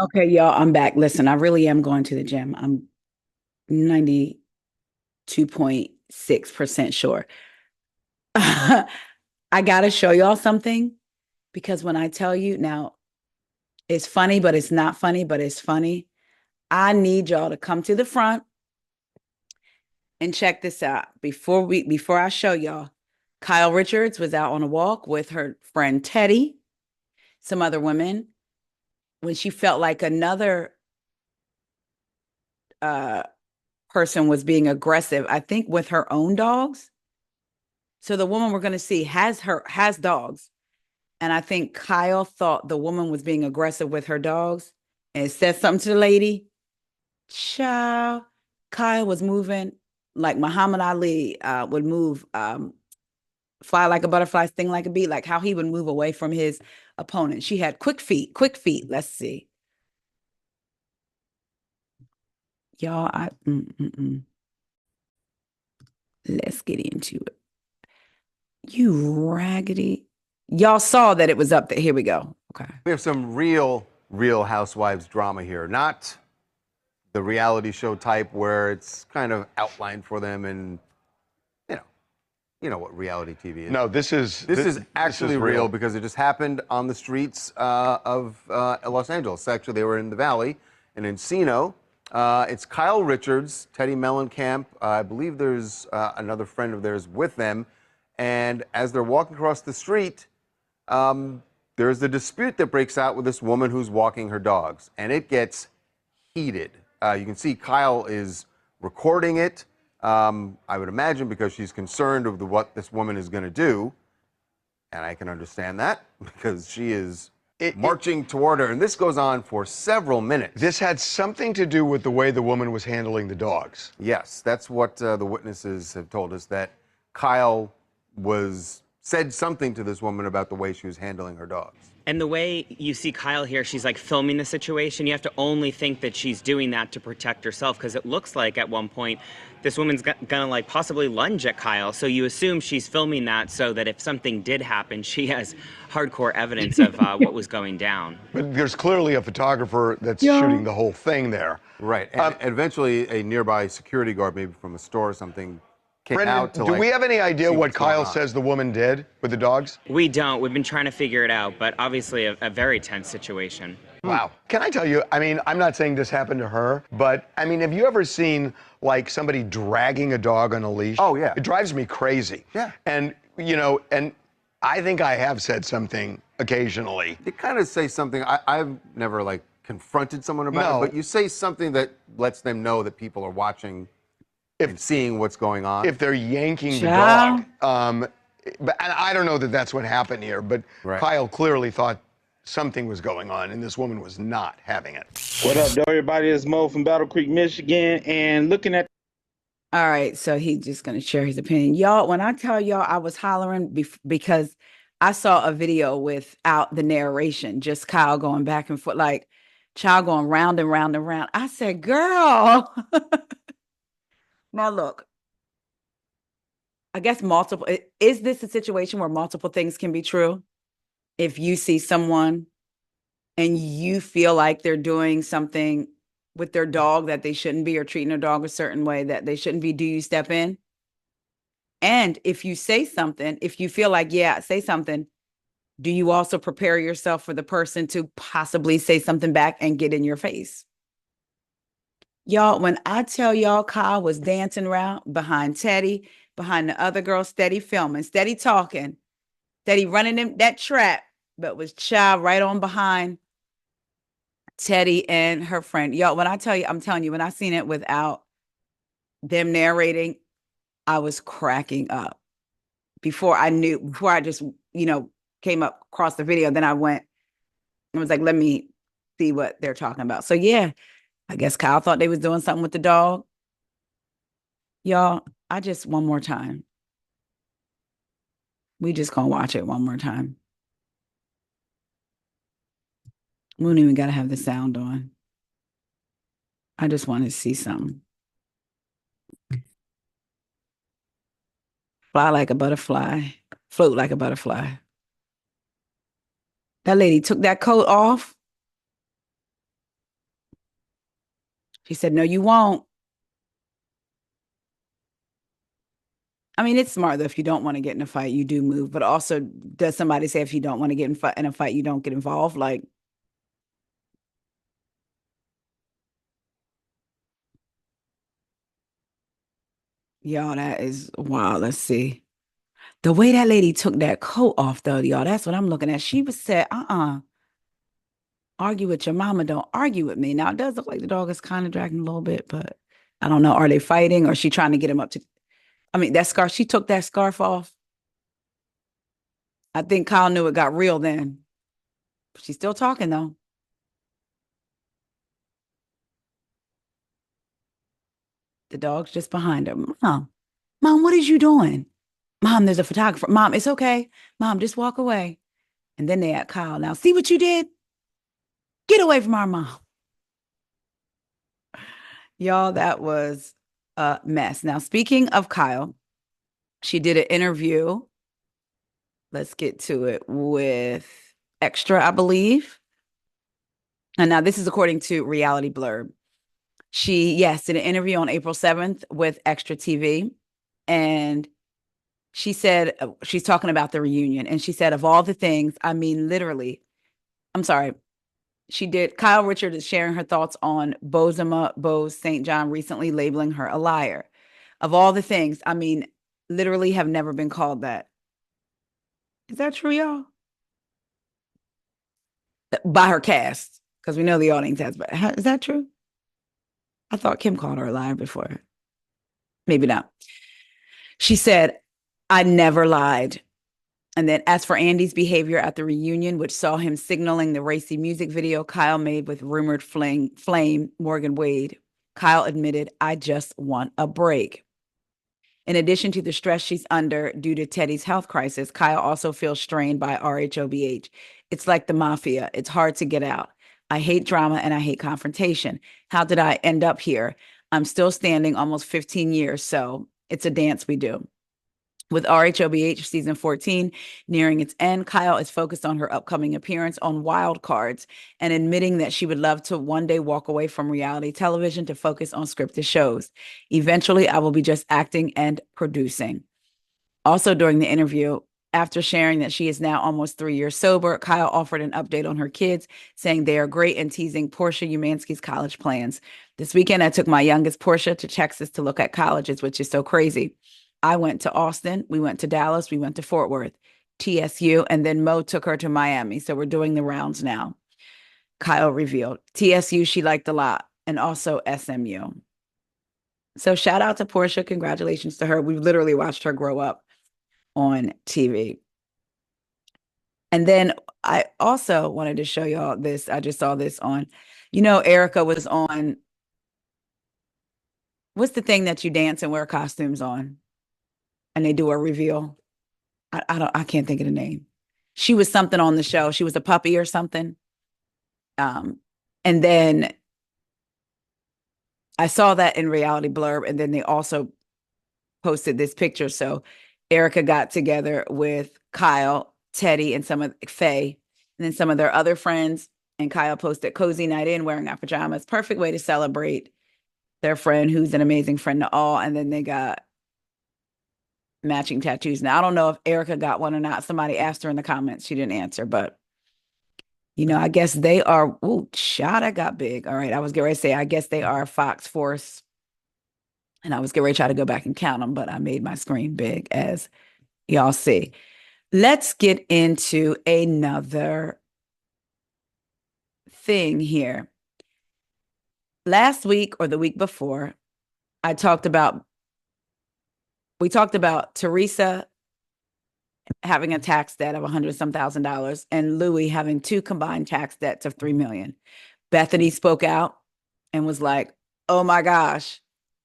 Okay, y'all, I'm back. Listen, I really am going to the gym. I'm 92.6% sure. I gotta show y'all something because when I tell you now, it's funny, but it's not funny, but it's funny. I need y'all to come to the front and check this out. Before I show y'all, Kyle Richards was out on a walk with her friend Teddy, some other women, when she felt like another uh person was being aggressive, I think with her own dogs. So the woman we're going to see has dogs, and I think Kyle thought the woman was being aggressive with her dogs and said something to the lady. Child, Kyle was moving like Muhammad Ali would move, fly like a butterfly, sting like a bee, like how he would move away from his opponent. She had quick feet, quick feet. Let's see, y'all. Let's get into it. You raggedy. Y'all saw that it was up there. Here we go. Okay. We have some real Housewives drama here. Not the reality show type where it's kind of outlined for them and you know, you know what reality TV is. No, This is actually real because it just happened on the streets of Los Angeles. Actually, they were in the Valley in Encino. It's Kyle Richards, Teddy Mellencamp. I believe there's another friend of theirs with them. And as they're walking across the street, there's a dispute that breaks out with this woman who's walking her dogs, and it gets heated. You can see Kyle is recording it, I would imagine because she's concerned of what this woman is going to do, and I can understand that because she is marching toward her, and this goes on for several minutes. This had something to do with the way the woman was handling the dogs. Yes, that's what the witnesses have told us, that Kyle said something to this woman about the way she was handling her dogs. And the way you see Kyle here, she's like filming the situation. You have to only think that she's doing that to protect herself, because it looks like at one point this woman's gonna like possibly lunge at Kyle. So you assume she's filming that so that if something did happen, she has hardcore evidence of what was going down. But there's clearly a photographer that's shooting the whole thing there. Right. And eventually a nearby security guard, maybe from a store or something, came out to do we have any idea what what's going Kyle on. says the woman did with the dogs? We don't. We've been trying to figure it out, but obviously a very tense situation. Wow. Can I tell you, I mean, I'm not saying this happened to her, but I mean, have you ever seen like somebody dragging a dog on a leash? Oh, yeah. It drives me crazy. Yeah. And, you know, and I think I have said something occasionally. You kind of say something, I've never like confronted someone about No. it, but you say something that lets them know that people are watching and seeing what's going on. If they're yanking the Child. dog. But and I don't know that that's what happened here, but Right. Kyle clearly thought something was going on, and this woman was not having it. What up, though, everybody? It's Mo from Battle Creek, Michigan, and looking at All right, so he's just going to share his opinion. Y'all, when I tell y'all I was hollering because I saw a video without the narration, just Kyle going back and forth, like child going round and round and round. I said, girl. Now look, I guess is this a situation where multiple things can be true? If you see someone and you feel like they're doing something with their dog that they shouldn't be, or treating their dog a certain way that they shouldn't be, do you step in? And if you say something, if you feel like, yeah, say something, do you also prepare yourself for the person to possibly say something back and get in your face? Y'all, when I tell y'all Kyle was dancing around behind Teddy, behind the other girl, steady filming, steady talking, steady running in that trap, but was child right on behind Teddy and her friend. Y'all, when I tell you, I'm telling you, when I seen it without them narrating, I was cracking up. Before I just, came up across the video, then I went and was like, let me see what they're talking about. So yeah, I guess Kyle thought they was doing something with the dog. Y'all, one more time. We just gonna watch it one more time. We don't even gotta have the sound on. I just want to see something. Fly like a butterfly, float like a butterfly. That lady took that coat off. He said, no, you won't. I mean, it's smart though. If you don't want to get in a fight, you do move. But also, does somebody say if you don't want to get in a fight, you don't get involved? Like, y'all, that is wow. Let's see. The way that lady took that coat off, though, y'all, that's what I'm looking at. She was said, argue with your mama, don't argue with me. Now, it does look like the dog is kind of dragging a little bit, but I don't know. Are they fighting or is she trying to get him up to? I mean, that scarf, she took that scarf off. I think Kyle knew it got real then. She's still talking, though. The dog's just behind her. Mom, what is you doing? Mom, there's a photographer. Mom, it's okay. Mom, just walk away. And then they at Kyle. Now, see what you did? Get away from our mom. Y'all, that was a mess. Now, speaking of Kyle, she did an interview. Let's get to it with Extra, I believe. And now this is according to Reality Blurb. She, yes, did an interview on April 7th with Extra TV. And she said, she's talking about the reunion. And she said, of all the things, I mean, literally, I'm sorry. She did. Kyle Richards is sharing her thoughts on Bozema Bose St. John recently labeling her a liar. Of all the things, I mean, literally have never been called that. Is that true, y'all? By her cast, because we know the audience has, but is that true? I thought Kim called her a liar before. Maybe not. She said, I never lied. And then as for Andy's behavior at the reunion, which saw him signaling the racy music video Kyle made with rumored flame Morgan Wade, Kyle admitted, I just want a break. In addition to the stress she's under due to Teddy's health crisis, Kyle also feels strained by RHOBH. It's like the mafia. It's hard to get out. I hate drama and I hate confrontation. How did I end up here? I'm still standing almost 15 years, so it's a dance we do. With RHOBH season 14 nearing its end, Kyle is focused on her upcoming appearance on Wild Cards and admitting that she would love to one day walk away from reality television to focus on scripted shows. Eventually, I will be just acting and producing. Also, during the interview, after sharing that she is now almost 3 years sober, Kyle offered an update on her kids, saying they are great and teasing Portia Umansky's college plans. This weekend, I took my youngest Portia to Texas to look at colleges, which is so crazy. I went to Austin, we went to Dallas, we went to Fort Worth, TSU, and then Mo took her to Miami. So we're doing the rounds now. Kyle revealed. TSU, she liked a lot, and also SMU. So shout out to Portia. Congratulations to her. We've literally watched her grow up on TV. And then I also wanted to show y'all this. I just saw this on, Erica was on, what's the thing that you dance and wear costumes on? And they do a reveal. I can't think of the name. She was something on the show. She was a puppy or something. And then I saw that in Reality Blurb, and then they also posted this picture. So Erica got together with Kyle, Teddy, and some of Faye, and then some of their other friends. And Kyle posted cozy night in wearing our pajamas. Perfect way to celebrate their friend, who's an amazing friend to all. And then they got matching tattoos. Now, I don't know if Erica got one or not. Somebody asked her in the comments. She didn't answer, but I guess they are. Oh, child, I got big. All right. I was getting ready to say, I guess they are Fox Force. And I was getting ready to try to go back and count them, but I made my screen big, as y'all see. Let's get into another thing here. Last week or the week before, we talked about Teresa having a tax debt of $100-some thousand and Louis having two combined tax debts of $3 million. Bethany spoke out and was like, oh my gosh,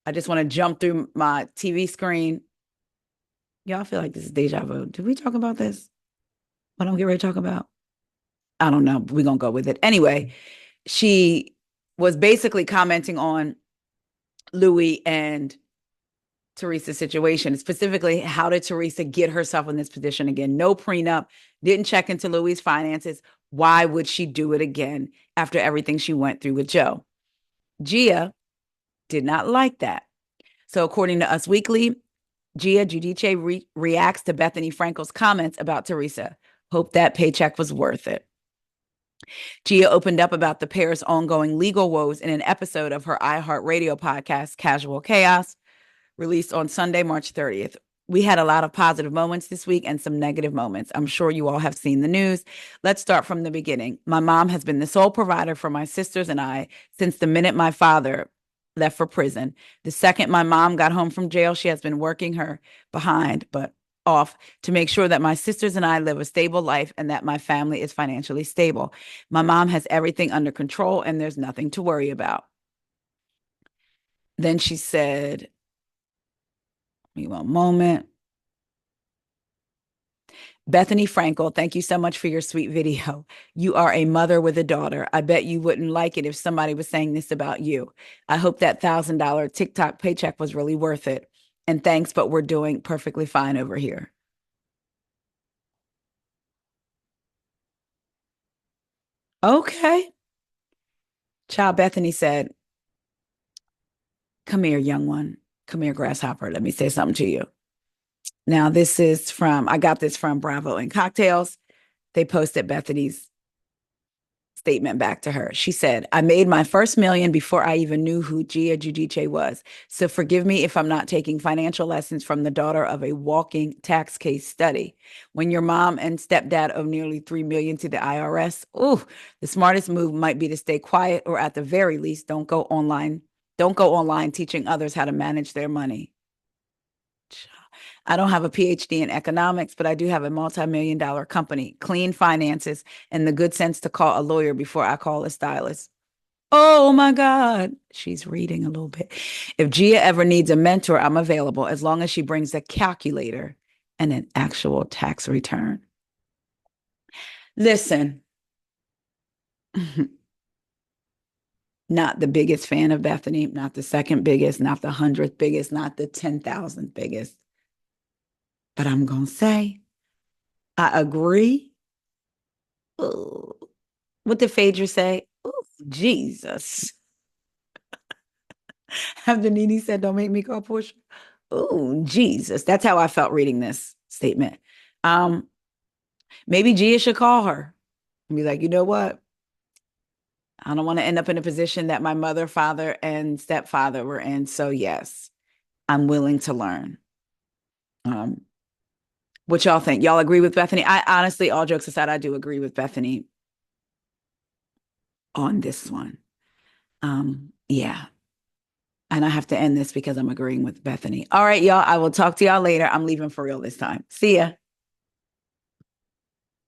I just want to jump through my TV screen. Y'all feel like this is deja vu. Did we talk about this? What I'm getting ready to talk about? I don't know. We're going to go with it. Anyway, she was basically commenting on Louis and Teresa's situation. Specifically, how did Teresa get herself in this position again? No prenup, didn't check into Louis' finances. Why would she do it again after everything she went through with Joe? Gia did not like that. So according to Us Weekly, Gia Giudice reacts to Bethany Frankel's comments about Teresa. Hope that paycheck was worth it. Gia opened up about the pair's ongoing legal woes in an episode of her iHeartRadio podcast, Casual Chaos, released on Sunday, March 30th. We had a lot of positive moments this week and some negative moments. I'm sure you all have seen the news. Let's start from the beginning. My mom has been the sole provider for my sisters and I since the minute my father left for prison. The second my mom got home from jail, she has been working her behind, but off to make sure that my sisters and I live a stable life and that my family is financially stable. My mom has everything under control and there's nothing to worry about. Then she said, give me one moment. Bethany Frankel, thank you so much for your sweet video. You are a mother with a daughter. I bet you wouldn't like it if somebody was saying this about you. I hope that $1,000 TikTok paycheck was really worth it. And thanks, but we're doing perfectly fine over here. Okay. Child Bethany said, come here, young one. Come here, grasshopper. Let me say something to you. Now, I got this from Bravo and Cocktails. They posted Bethany's statement back to her. She said, I made my first million before I even knew who Gia Giudice was. So forgive me if I'm not taking financial lessons from the daughter of a walking tax case study. When your mom and stepdad owe nearly $3 million to the IRS, the smartest move might be to stay quiet, or at the very least, don't go online teaching others how to manage their money. I don't have a PhD in economics, but I do have a multi-million-dollar company, clean finances, and the good sense to call a lawyer before I call a stylist. Oh my God. She's reading a little bit. If Gia ever needs a mentor, I'm available as long as she brings a calculator and an actual tax return. Listen, not the biggest fan of Bethany, not the second biggest, not the 100th biggest, not the 10,000th biggest. But I'm going to say, I agree. Ooh. What did Phaedra say? Ooh, Jesus. After Nene said, don't make me call Portia. Oh, Jesus. That's how I felt reading this statement. Maybe Gia should call her and be like, you know what? I don't want to end up in a position that my mother, father, and stepfather were in. So yes, I'm willing to learn. What y'all think? Y'all agree with Bethany? I honestly, all jokes aside, I do agree with Bethany on this one. Yeah. And I have to end this because I'm agreeing with Bethany. All right, y'all. I will talk to y'all later. I'm leaving for real this time. See ya.